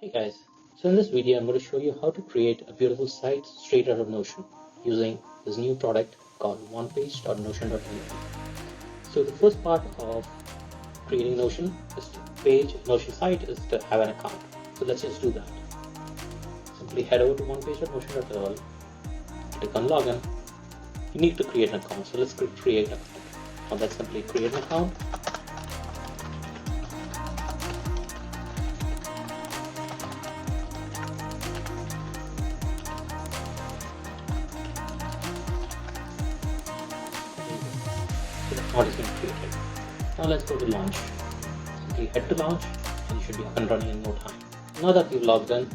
Hey guys, so in this video I'm going to show you how to create a beautiful site straight out of Notion using this new product called onepage.notion.ai. So the first part of creating Notion Notion site is to have an account. So let's just do that. Simply head over to onepage.notion.ai, click on login. You need to create an account, so let's create an account. Now let's simply create an account. So the account is being created. Now let's go to launch. Simply head to launch and you should be up and running in no time. Now that we've logged in,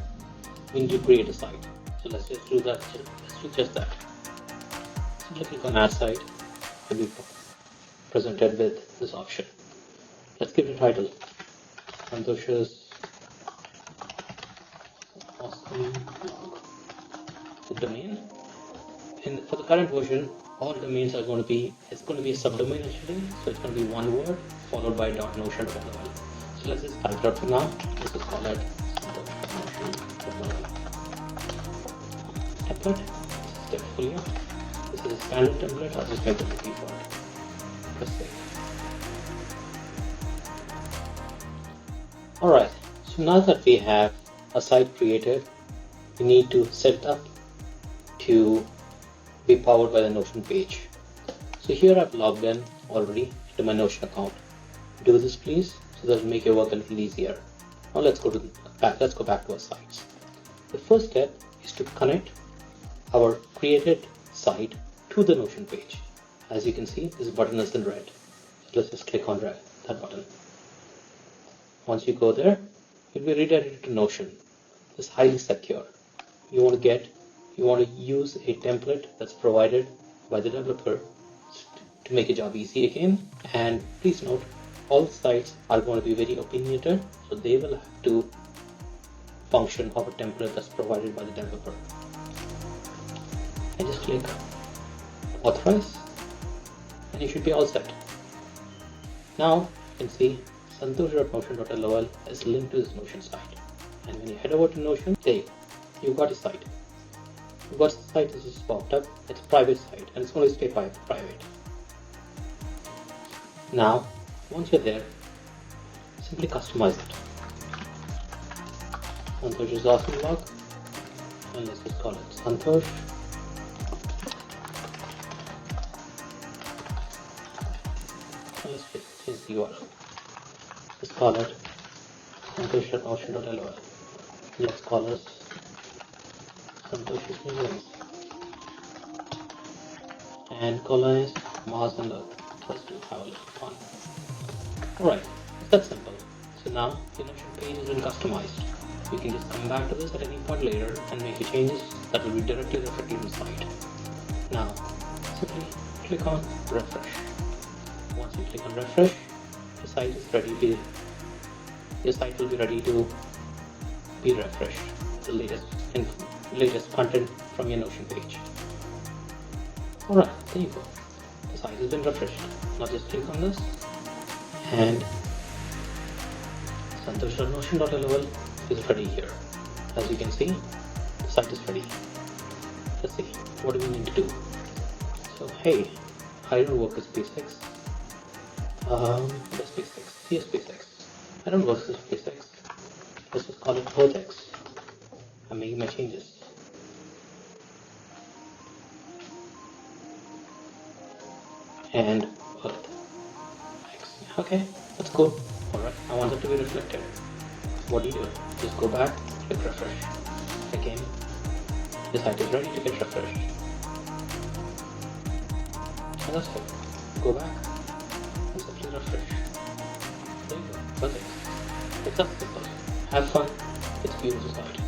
we need to create a site. So let's just do that. Let's do just that. Simply click on add site and be presented with this option. Let's give it a title. Santosh's awesome blog. The domain. And for the current version, all domains are going to be, it's going to be a subdomain actually, so it's going to be one word followed by .notion.ai. So let's just type it up for now. Let's just call it notion.ai. Template. Step fully up. This is a standard template. I'll just make it the default. Press save. Alright, so now that we have a site created, we need to set it up to be powered by the Notion page. So here I've logged in already into my Notion account. Do this please, so that will make your work a little easier. Now let's go back to our sites. The first step is to connect our created site to the Notion page. As you can see, this button is in red. So let's just click on that button. Once you go there, you'll be redirected to Notion. It's highly secure. You want to use a template that's provided by the developer to make your job easy again. And please note, all sites are going to be very opinionated, so they will have to function of a template that's provided by the developer. And just click authorize, and you should be all set. Now you can see santosh.notion.lol is linked to this Notion site. And when you head over to Notion, there you've got a site. What site is just popped up? It's a private site and it's going to stay private. Now, once you're there, simply customize it. Santosh's awesome blog, and let's just call it Santosh. And let's change the URL. Let's call it santosh.notion.lol. Let's call it Santosh's Museums. And colonize Mars and Earth. Let's have a little fun. Alright, that's simple. So now your Notion page has been customized. You can just come back to this at any point later and make your changes that will be directly reflected in the site. Now, simply click on refresh. Once you click on refresh, your site will be ready to be refreshed. The latest content from your Notion page. Alright, there you go. The site has been refreshed. Now just click on this and santosh.notion.lol is ready here. As you can see, the site is ready. Let's see, what do we need to do? So hey, I don't work with SpaceX. SpaceX. Here's SpaceX. I don't work with SpaceX. Let's just call it EarthX. I'm making my changes. And Earth X. Okay, that's cool. Alright, I want it to be reflected. What do you do? Just go back, click refresh. Again, the site is ready to get refreshed. And that's it. Go back and simply refresh. There you go. Perfect. It's that simple. Have fun. It's a beautiful site.